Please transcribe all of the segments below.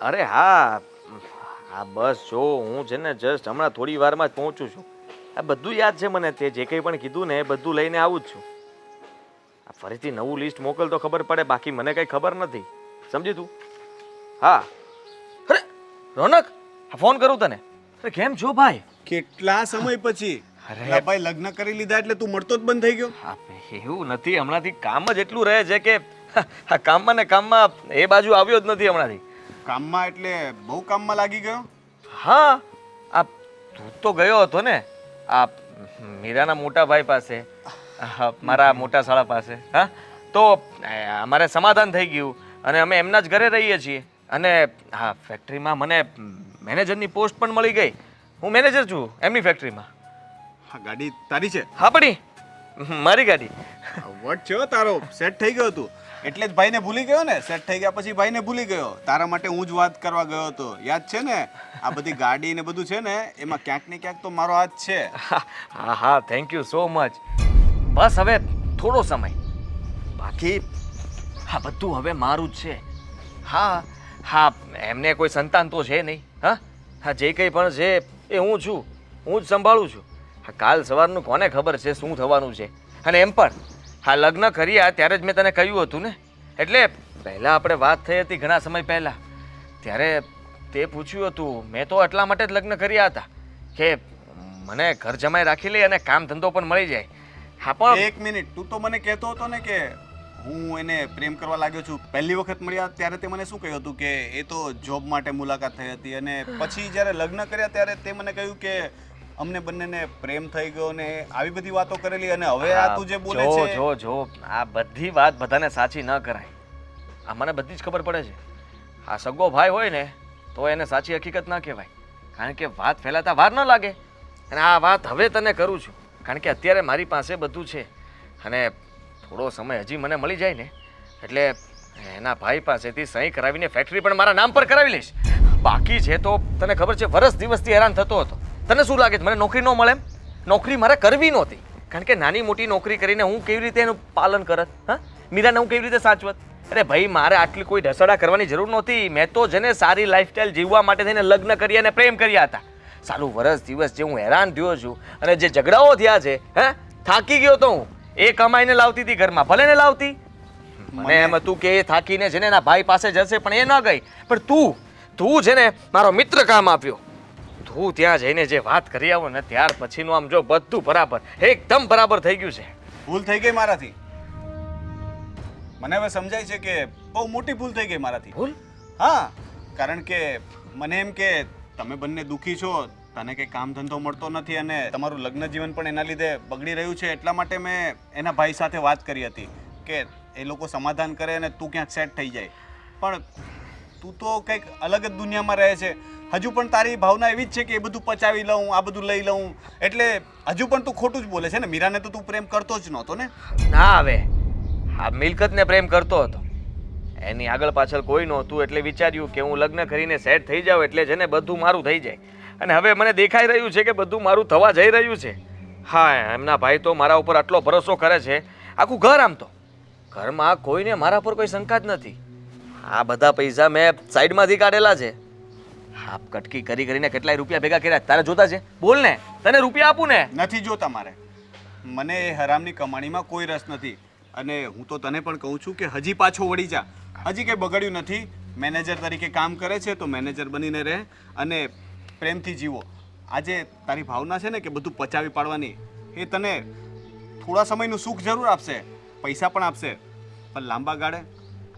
અરે હા, હા બસ જો હું છે ને જસ્ટ હમણાં થોડી વારમાં જ પહોંચું છું. આ બધું યાદ છે મને, તે જે કંઈ પણ કીધું ને એ બધું લઈને આવું જ છું. આ ફરીથી નવું લિસ્ટ મોકલ તો ખબર પડે, બાકી મને કંઈ ખબર નથી. સમજી તું? હા. અરે રોનક, ફોન કરું તને. અરે કેમ છો ભાઈ? કેટલા સમય પછી? અરે. અલા ભાઈ, લગ્ન કરી લીધા એટલે તું મળતો જ બંધ થઈ ગયો? હા, એવું નથી, હમણાંથી કામ જ એટલું રહે છે કે હા કામમાં ને કામમાં એ બાજુ આવ્યો જ નથી હમણાંથી. કામમાં એટલે બહુ કામમાં લાગી ગયો? હા, આ તું તો ગયો હતો ને આ મીરાના મોટા ભાઈ પાસે, મારા મોટા શાળા પાસે. હા, તો અમારે સમાધાન થઈ ગયું અને અમે એમના જ ઘરે રહીએ છીએ. અને હા, ફેક્ટરીમાં મને મેનેજરની પોસ્ટ પણ મળી ગઈ. હું મેનેજર છું એમની ફેક્ટરીમાં. હા, ગાડી તારી છે? હા પડી, મારી ગાડી. વટ છે હો તારો, સેટ થઈ ગયો તું. એટલે જ ભાઈને ભૂલી ગયો ને? સેટ થઈ ગયા પછી ભાઈને ભૂલી ગયો. તારા માટે હું જ વાત કરવા ગયો હતો, યાદ છે ને? આ બધી ગાડી ને બધું છે ને, એમાં ક્યાંક ને ક્યાંક તો મારો હાથ છે. હા હા, થેન્ક યુ સો મચ. બસ હવે થોડો સમય, બાકી હા બધું હવે મારું જ છે. હા હા, એમને કોઈ સંતાન તો છે નહીં. હા હા, જે કંઈ પણ છે એ હું છું, હું જ સંભાળું છું. હા, કાલ સવારનું કોને ખબર છે શું થવાનું છે. અને એમ પણ હા, લગ્ન કર્યા ત્યારે જ મેં તને કહ્યું હતું ને. એટલે પહેલાં આપણે વાત થઈ હતી ઘણા સમય પહેલાં, ત્યારે તે પૂછ્યું હતું. મેં તો એટલા માટે જ લગ્ન કર્યા હતા કે મને ઘર જમાઈ રાખી લે અને કામ ધંધો પણ મળી જાય. હા પણ એક મિનિટ, તું તો મને કહેતો હતો ને કે હું એને પ્રેમ કરવા લાગ્યો છું. પહેલી વખત મળ્યા ત્યારે તે મને શું કહ્યું હતું કે એ તો જોબ માટે મુલાકાત થઈ હતી, અને પછી જ્યારે લગ્ન કર્યા ત્યારે તે મને કહ્યું કે અમને બંનેને પ્રેમ થઈ ગયો ને આવી બધી વાતો કરેલી. અને હવે આ તું જે બોલે જો છે, જો જો આ બધી વાત બધાને સાચી ન કરાય. આ મને બધી જ ખબર પડે છે. આ સગો ભાઈ હોય ને તો એને સાચી હકીકત ના કહેવાય, કારણ કે વાત ફેલાતા વાર ન લાગે. અને આ વાત હવે તને કરું છું કારણ કે અત્યારે મારી પાસે બધું છે, અને થોડો સમય હજી મને મળી જાય ને એટલે એના ભાઈ પાસેથી સહી કરાવીને ફેક્ટરી પણ મારા નામ પર કરાવી લઈશ. બાકી છે તો તને ખબર છે, વરસ દિવસથી હેરાન થતો હતો. તને શું લાગે છે મને નોકરી ન મળે એમ? નોકરી મારે કરવી નહોતી, કારણ કે નાની મોટી નોકરી કરીને હું કેવી રીતે એનું પાલન કરત? હા, મીરાને હું કેવી રીતે સાચવત? અરે ભાઈ, મારે આટલી કોઈ ઢસડા કરવાની જરૂર નહોતી. મેં તો જેને સારી લાઈફસ્ટાઈલ જીવવા માટે થઈને લગ્ન કર્યા અને પ્રેમ કર્યા હતા. સાલું વરસ દિવસ જે હું હેરાન થયો છું અને જે ઝઘડાઓ થયા છે, હે થાકી ગયો તો હું. એ કમાઈને લાવતી હતી ઘરમાં, ભલે ને લાવતી. મને એમ હતું કે એ થાકીને છે ને એના ભાઈ પાસે જશે, પણ એ ન ગઈ. પણ તું છે ને મારો મિત્ર કામ આપ્યો. તું ત્યાં જઈને જે વાત કરી આવો ને ત્યાર પછીનું આમ જો બધું બરાબર, એકદમ બરાબર થઈ ગયું છે. ભૂલ થઈ ગઈ મારાથી. મને હવે સમજાય છે કે બહુ મોટી ભૂલ થઈ ગઈ મારાથી. ભૂલ? હા, કારણ કે મને એમ કે તમે બંને દુઃખી છો, તને કંઈ કામ ધંધો મળતો નથી અને તમારું લગ્ન જીવન પણ એના લીધે બગડી રહ્યું છે. એટલા માટે મેં એના ભાઈ સાથે વાત કરી હતી કે એ લોકો સમાધાન કરે અને તું ક્યાંક સેટ થઈ જાય. પણ તું તો કંઈક અલગ જ દુનિયામાં રહે છે. હજુ પણ તારી ભાવના એવી જ છે કે એ બધું પચાવી લઉં, આ બધું લઈ લઉં. એટલે હજુ પણ તું ખોટું જ બોલે છે ને. મીરાને તો તું પ્રેમ કરતો જ નહોતો ને? ના, હવે આ મિલકતને પ્રેમ કરતો હતો. એની આગળ પાછળ કોઈ નહોતું, એટલે વિચાર્યું કે હું લગ્ન કરીને સેટ થઈ જાઉં એટલે છે ને બધું મારું થઈ જાય. અને હવે મને દેખાઈ રહ્યું છે કે બધું મારું થવા જઈ રહ્યું છે. હા, એમના ભાઈ તો મારા ઉપર આટલો ભરોસો કરે છે, આખું ઘર. આમ તો ઘરમાં કોઈને મારા પર કોઈ શંકા જ નથી. આ બધા પૈસા મેં સાઈડમાંથી કાઢેલા છે. હા, કટકી કરીને કેટલાય રૂપિયા ભેગા કર્યા. તારે જોતા છે? બોલ ને, તને રૂપિયા આપું ને? નથી જોતા મારે. મને એ હરામની કમાણીમાં કોઈ રસ નથી. અને હું તો તને પણ કહું છું કે હજી પાછો વળી જા. હજી કંઈ બગડ્યું નથી. મેનેજર તરીકે કામ કરે છે તો મેનેજર બનીને રહે અને પ્રેમથી જીવો. આજે તારી ભાવના છે ને કે બધું પચાવી પાડવાની, એ તને થોડા સમયનું સુખ જરૂર આપશે, પૈસા પણ આપશે, પણ લાંબા ગાળે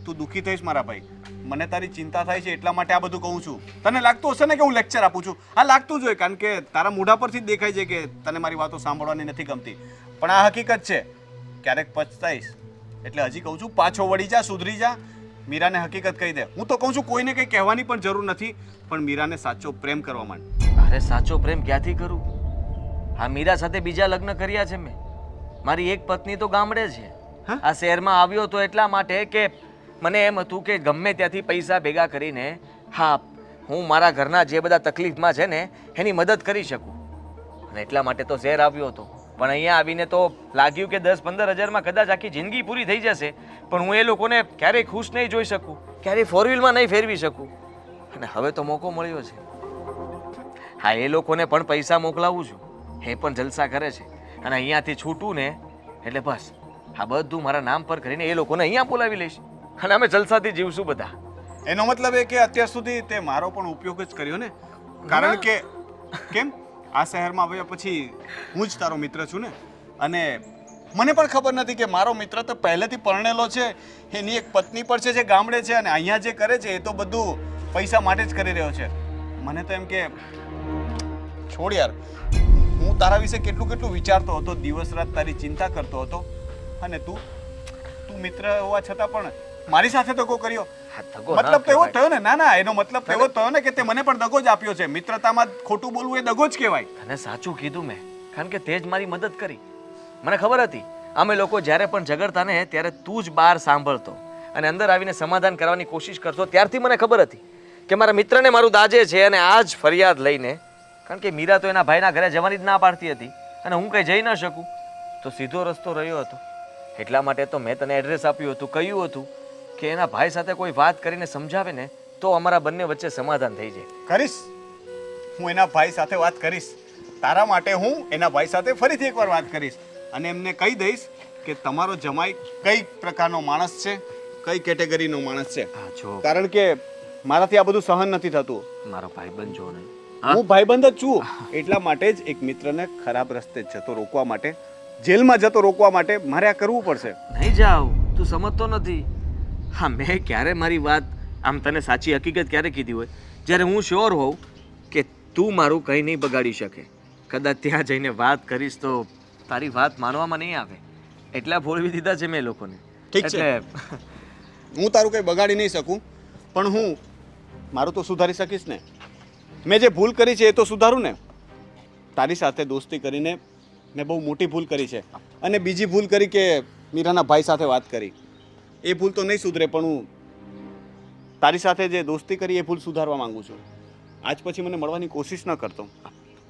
તું દુઃખી થઈશ મારા ભાઈ. મને તારી ચિંતા થાય છે એટલા માટે આ બધું કહું છું. તને લાગતું હશે ને કે હું લેક્ચર આપું છું. હા, લાગતું જ હોય, કારણ કે તારા મોઢા પરથી જ દેખાય છે કે તને મારી વાતો સાંભળવાની નથી ગમતી. પણ આ હકીકત છે, ક્યારેક પછતાઈશ. એટલે હજી કહું છું, પાછો વળી જા, સુધરી જા, મીરાને હકીકત કહી દે. હું તો કહું છું કોઈને કંઈ કહેવાની પણ જરૂર નથી, પણ મીરાને સાચો પ્રેમ કરવા માંડ. અરે સાચો પ્રેમ ક્યાંથી કરું? હા, મીરા સાથે બીજા લગ્ન કર્યા છે મેં. મારી એક પત્ની તો ગામડે છે. આ શહેરમાં આવ્યો તો એટલા માટે કે મને એમ હતું કે ગમે ત્યાંથી પૈસા ભેગા કરીને હા હું મારા ઘરના જે બધા તકલીફમાં છે ને એની મદદ કરી શકું. અને એટલા માટે તો શહેર આવ્યો હતો. પણ અહીંયા આવીને તો લાગ્યું કે 10-15 હજારમાં કદાચ આખી જિંદગી પૂરી થઈ જશે, પણ હું એ લોકોને ક્યારેય ખુશ નહીં જોઈ શકું, ક્યારેય 4 વ્હીલમાં નહીં ફેરવી શકું. અને હવે તો મોકો મળ્યો છે. હા, એ લોકોને પણ પૈસા મોકલાવું છું, એ પણ જલસા કરે છે. અને અહીંયાથી છૂટું ને એટલે બસ આ બધું મારા નામ પર કરીને એ લોકોને અહીંયા બોલાવી લઈશ અને અમે જલસાથી જીવશું બધા. એનો મતલબ એ કે અત્યાર સુધી તે મારો પણ ઉપયોગ જ કર્યો ને, કારણ કે કેમ આ શહેરમાં આવ્યા પછી હું જ તારો મિત્ર છું ને, અને મને પણ ખબર નથી કે મારો મિત્ર તો પહેલેથી પરણેલો છે, એની એક પત્ની પણ છે જે ગામડે છે, અને અહીંયા જે કરે છે એ તો બધું પૈસા માટે જ કરી રહ્યો છે. મને તો એમ કે છોડ યાર, હું તારા વિશે કેટલું કેટલું વિચારતો હતો, દિવસ રાત તારી ચિંતા કરતો હતો, અને તું મિત્ર હોવા છતાં પણ મારી સાથે દગો કર્યો. મતલબ તો એવો થયો ને? ના ના, એનો મતલબ તો એવો થયો ને કે તે મને પણ દગો જ આપ્યો છે. મિત્રતામાં ખોટું બોલવું એ દગો જ કહેવાય. તને સાચું કીધું મેં, કારણ કે તે જ મારી મદદ કરી. મને ખબર હતી અમે લોકો જ્યારે પણ ઝઘડતા ને ત્યારે તું જ બહાર સાંભળતો અને અંદર આવીને સમાધાન કરવાની કોશિશ કરતો. ત્યારથી મને ખબર હતી કે મારા મિત્રને મારું દાજે છે, અને આ જ ફરિયાદ લઈને, કારણ કે મીરા તો એના ભાઈના ઘરે જવાની જ ના પાડતી હતી અને હું કંઈ જઈ ન શકું, તો સીધો રસ્તો રહ્યો હતો. એટલા માટે તો મેં તને એડ્રેસ આપ્યું હતું, કહ્યું હતું કે એના ભાઈ સાથે કોઈ વાત કરીને સમજાવે ને તો અમારા બંને વચ્ચે સમાધાન થઈ જાય. કરીશ, હું એના ભાઈ સાથે વાત કરીશ. તારા માટે હું એના ભાઈ સાથે ફરીથી એકવાર વાત કરીશ અને એમને કહી દઈશ કે તમારો જમાઈ કઈ પ્રકારનો માણસ છે, કઈ કેટેગરીનો માણસ છે. હા જો, કારણ કે મારાથી આ બધું સહન નથી થતું. મારો ભાઈબંધ જો નહીં, હું ભાઈબંધ જ છું, એટલા માટે જ એક મિત્રને ખરાબ રસ્તે જતો રોકવા માટે, જેલમાં જતો રોકવા માટે મારે આ કરવું પડશે. નહીં જાવ, તું સમજતો નથી. હા, મેં ક્યારે મારી વાત આમ તને સાચી હકીકત ક્યારે કીધી હોય જ્યારે હું શ્યોર હોઉં કે તું મારું કંઈ નહીં બગાડી શકે. કદાચ ત્યાં જઈને વાત કરીશ તો તારી વાત માનવામાં નહીં આવે, એટલા બોલવી દીધા છે મેં લોકોને. ઠીક છે, હું તારું કંઈ બગાડી નહીં શકું, પણ હું મારું તો સુધારી શકીશ ને. મેં જે ભૂલ કરી છે એ તો સુધારું ને. તારી સાથે દોસ્તી કરીને મેં બહુ મોટી ભૂલ કરી છે, અને બીજી ભૂલ કરી કે મીરાના ભાઈ સાથે વાત કરી. એ ભૂલ તો નહીં સુધરે, પણ હું તારી સાથે જે દોસ્તી કરી એ ભૂલ સુધારવા માંગુ છું. આજ પછી મને મળવાની કોશિશ ન કરતો.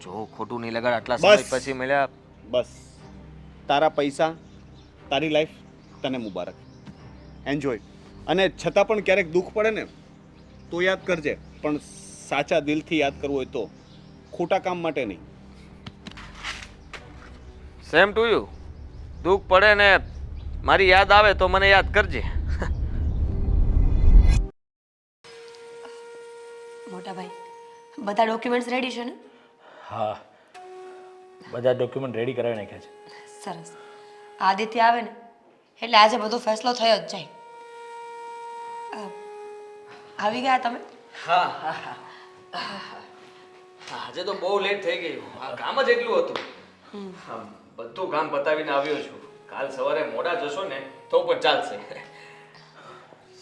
જો ખોટું નહીં લગાડ, આટલા સમય પછી મળ્યા. બસ, તારા પૈસા, તારી લાઈફ તને મુબારક, એન્જોય. અને છતાં પણ ક્યારેક દુઃખ પડે ને તો યાદ કરજે, પણ સાચા દિલથી યાદ કરવું હોય તો, ખોટા કામ માટે નહીં. Same to you. દુઃખ પડે ને મારી યાદ આવે તો મને યાદ કરજે. મોટા ભાઈ, બધા ડોક્યુમેન્ટ્સ રેડી છે ને? હા, બધા ડોક્યુમેન્ટ રેડી કરાવી નાખ્યા છે. સરસ. આદિત્ય આવે ને એટલે આજે બધો ફેસલો થયો જ જાય. આવી ગયા તમે? હા હા હા, આજે તો બહુ લેટ થઈ ગયું. આ કામ જ એટલું હતું. હા, બધું કામ પતાવીને આવ્યો છું. કાલ સવારે મોડા જશો ને તો પણ ચાલશે.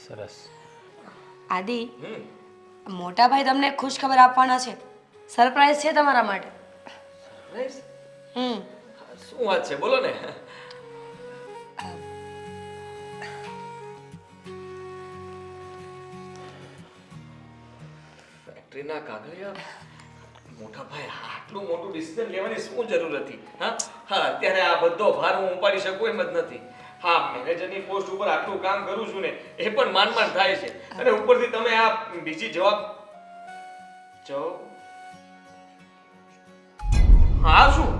સરસ. આદિ, મોટા ભાઈ તમને ખુશ ખબર આપવાના છે. સરપ્રાઈઝ છે તમારા માટે. શું વાત છે, બોલો ને. ફેક્ટરીના કાગળિયા? મોટા ભાઈ, આટલું મોટું ડિસિઝન લેવાની શું જરૂર હતી? હા હા, અત્યારે આ બધો ભાર હું ઉપાડી શકું એમ જ નથી. હા, મેનેજરની પોસ્ટ ઉપર આટલું કામ કરું છું ને એ પણ માંડ થાય છે, અને ઉપરથી તમે આ બીજી હા શું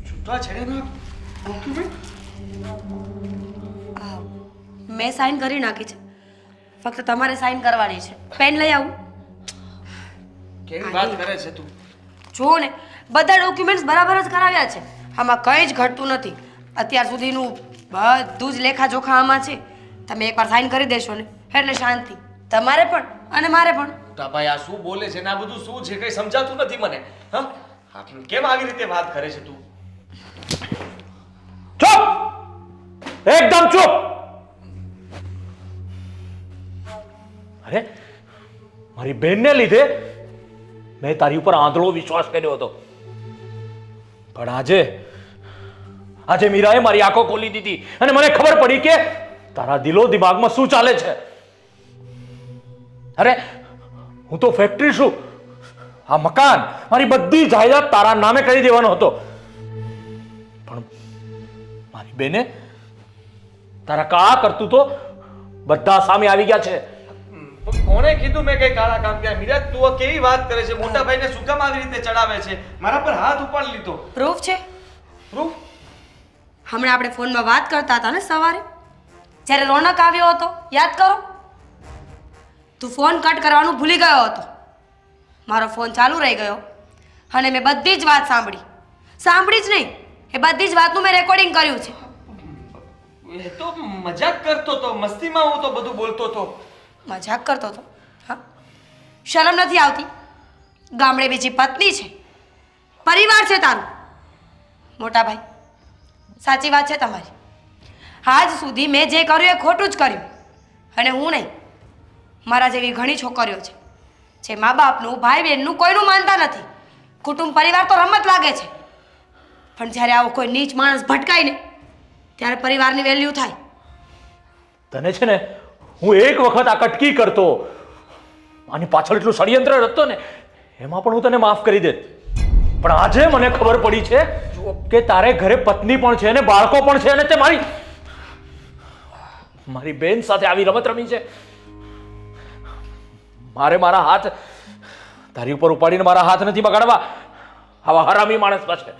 છૂટાછેડાના ડોક્યુમેન્ટ મેં સાઈન કરી નાખી છે, ફક્ત તમારે સાઈન કરવાની છે. પેન લઈ આવું? કેવી વાત કરે છે તું? જુઓ ને, બધા ડોક્યુમેન્ટ્સ બરાબર જ કરાવ્યા છે. આમાં કંઈ જ ઘટતું નથી. અત્યાર સુધીનું બધું જ લેખાજોખા આમાં છે. તમે એકવાર સાઈન કરી દેશો ને એટલે શાંતિ, તમારે પણ અને મારે પણ. મોટા ભાઈ, આ શું બોલે છે ને આ બધું શું છે, કઈ સમજાતું નથી મને. હા, કેમ આવી રીતે વાત કરે છે તું? ચૂપ! એકદમ ચૂપ! અરે, મારી બહેનને લીધે મેં તારી ઉપર આંધળો વિશ્વાસ કર્યો હતો, પણ આજે મીરાએ મારી આંખો ખોલી દીધી અને મને ખબર પડી કે તારા દિલો દિમાગમાં શું ચાલે છે. અરે, હું તો ફેક્ટરી છું, આ મકાન, મારી બધી જાયદાદ તારા નામે કરી દેવાનો હતો, પણ મારી બેને તારા કાળા કરતું તો બધા સામે આવી ગયા છે. કોણે કીધું મેં કઈ કાળા કામ કર્યા? મીરા, તું આ કેવી વાત કરે છે? મોટા ભાઈને શું કામ આવી રીતે ચડાવે છે? મારા પર હાથ ઉપાડી લીધો. પ્રૂફ છે? પ્રૂફ? હમણાં આપણે ફોનમાં વાત કરતા હતા ને સવારે, જ્યારે રોનક આવ્યો હતો, યાદ કરો? તું ફોન કટ કરવાનું ભૂલી ગયો હતો. મારો ફોન ચાલુ રહી ગયો અને મેં બધી જ વાત સાંભળી જ નહીં, એ બધી જ વાતનું મેં રેકોર્ડિંગ કર્યું છે. એ તો મજાક કરતો હતો, મસ્તીમાં હું તો બધું બોલતો હતો. મજાક કરતો હતો? હા, શરમ નથી આવતી? ગામડે બીજી પત્ની છે, પરિવાર છે તારું. મોટા ભાઈ, સાચી વાત છે તમારી. આજ સુધી મેં જે કર્યું એ ખોટું જ કર્યું. અને હું નહીં, મારા જેવી ઘણી છોકરીઓ છે જે મા બાપનું, ભાઈ બહેનનું કોઈનું માનતા નથી. કુટુંબ પરિવાર તો રમત લાગે છે, પણ જ્યારે આવો કોઈ નીચ માણસ ભટકાય ને ત્યારે પરિવારની વેલ્યુ થાય. તને છે ને હું એક વખત આ કટકી કરતો, આની પાછળ એટલું ષડયંત્ર રચતો ને, એમાં પણ હું તને માફ કરી દેત. પણ આજે મને ખબર પડી છે કે તારે ઘરે પત્ની પણ છે અને બાળકો પણ છે, અને તે મારી બેન સાથે આવી રમત રમી છે. મારા હાથ તારી ઉપર ઉપાડીને મારા હાથ નથી બગાડવા આવા હરામી માણસ પાસે.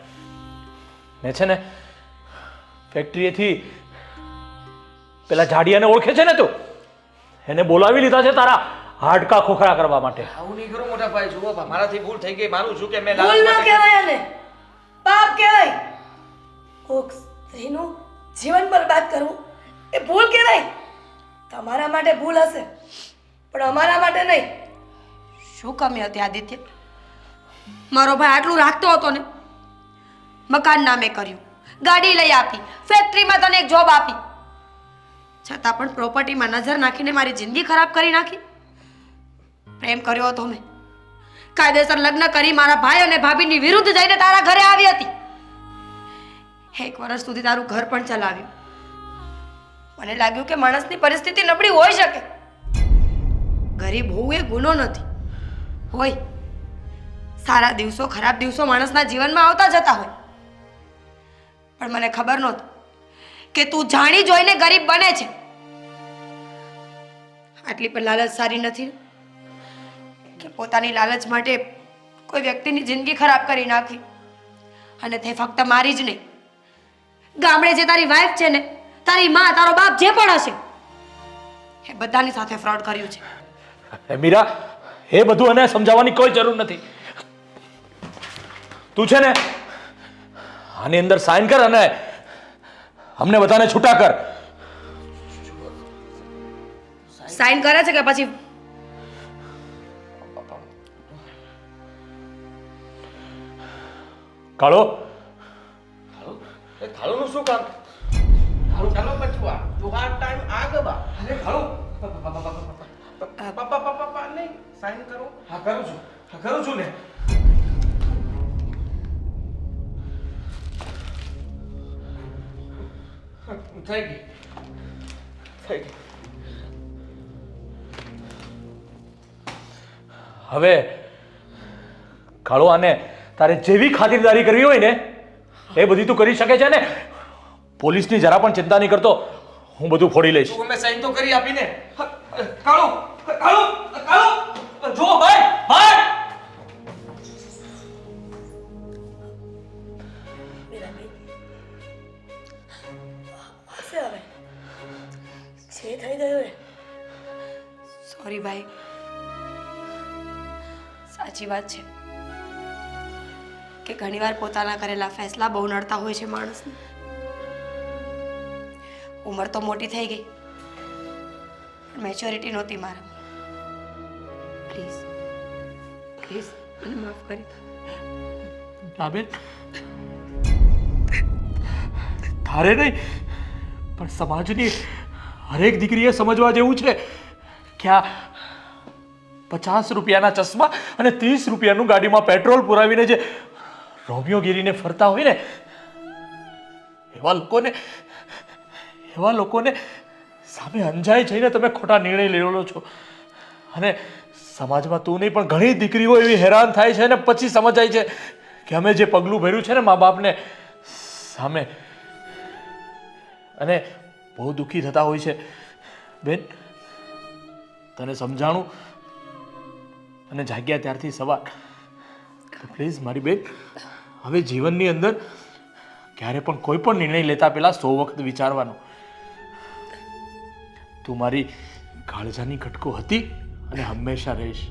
મેં છે ને ફેક્ટરીએથી પેલા જાડિયાને ઓળખે છે ને તું, એને બોલાવી લીધા છે તારા હાડકા ખોખરા કરવા માટે. આવું નહીં કરું મોટા ભાઈ. જુઓ બા, મારાથી ભૂલ થઈ ગઈ, માનું છું કે મેં ભૂલ ન કહેવાય આને, પાપ કહેવાય. કોક સ્ત્રીનું જીવન બરબાદ કરવું એ ભૂલ કહેવાય. તમારા માટે ભૂલ હશે, પણ અમારા માટે નહીં. શું કમી હતી આદિત્ય? મારો ભાઈ આટલું રાખતો હતો ને, મકાન નામે કર્યું, ગાડી લઈ આપી, ફેક્ટરીમાં તને એક જોબ આપી, છતાં પણ પ્રોપર્ટીમાં નજર નાખીને મારી જિંદગી ખરાબ કરી નાખી. પ્રેમ કર્યો હતો મેં, કાયદેસર લગ્ન કરી મારા ભાઈ અને ભાભીની વિરુદ્ધ જઈને તારા ઘરે આવી હતી. 1 વર્ષ સુધી તારું ઘર પણ ચલાવ્યું. મને લાગ્યું કે માણસની પરિસ્થિતિ નબળી હોઈ શકે. ગરીબ હોવું એ ગુનો નથી. હોય, સારા દિવસો ખરાબ દિવસો માણસના જીવનમાં આવતા જતા હોય, પણ મને ખબર નહોતું કે તું જાણી જોઈને ગરીબ બને છે. આટલી પણ લાલચ સારી નથી કે પોતાની લાલચ માટે કોઈ વ્યક્તિની જિંદગી ખરાબ કરી નાખી. અને તે ફક્ત મારી જ નહીં, ગામડે જે તારી વાઈફ છે ને, તારી માં, તારો બાપ જે પણ હશે, એ બધાની સાથે ફ્રોડ કર્યું છે. મીરા, એ બધું એને સમજાવવાની કોઈ જરૂર નથી. તું છે ને આની અંદર સાઈન કર અને અમને બધાને છૂટા કર. સાઈન કરે છે કે પછી? કાળો, ખાલું શું કામ? ચાલો બચવા તું આ ટાઈમ આગળ બા અરે ખાલું, પપ્પા નહીં સાઈન કરો. હા કરું છું, હા કરું છું ને. થઈ ગઈ. હવે કાળો, આને તારે જેવી ખાતરદારી કરવી હોય ને એ બધી તું કરી શકે છે ને. પોલીસની જરા પણ ચિંતા નહીં કરતો, હું બધું ફોડી લઈશ. તું મેં સાઈન તો કરી આપીને. કાળું, કાળું, કાળું, જો ભાઈ, ભાઈ. સોરી ભાઈ, સાચી વાત છે કે ઘણીવાર પોતાના કરેલા ફેસલા બહુ નડતા હોય છે માણસને. ઉંમર તો મોટી થઈ ગઈ, મેચ્યોરિટી નહોતી મારામાં. પ્લીઝ પ્લીઝ મને માફ કરી દો. બેન, તારે નહીં પણ સમાજની હરેક દીકરીએ સમજવા જેવું છે કે આ 50 રૂપિયાના ચશ્મા અને 30 રૂપિયાનું ગાડીમાં પેટ્રોલ પુરાવીને જે રોમિયોગીરીને ફરતા હોય ને, એવા લોકોને સામે અંજાઈ જઈને તમે ખોટા નિર્ણય લેલો છો. અને સમાજમાં તું નહીં પણ ઘણી દીકરીઓ એવી હેરાન થાય છે ને પછી સમજાય છે કે અમે જે પગલું ભર્યું છે ને મા બાપને સામે, અને બહુ દુઃખી થતા હોય છે. બેન, તને સમજાણું અને જાગ્યા ત્યારથી સવાર પ્લીઝ મારી બેન હવે જીવનની અંદર ક્યારે પણ કોઈ પણ નિર્ણય લેતા પહેલા 100 વખત વિચારવાનું. તું મારી કાળજાની ઘટકો હતી અને હંમેશા રહીશ.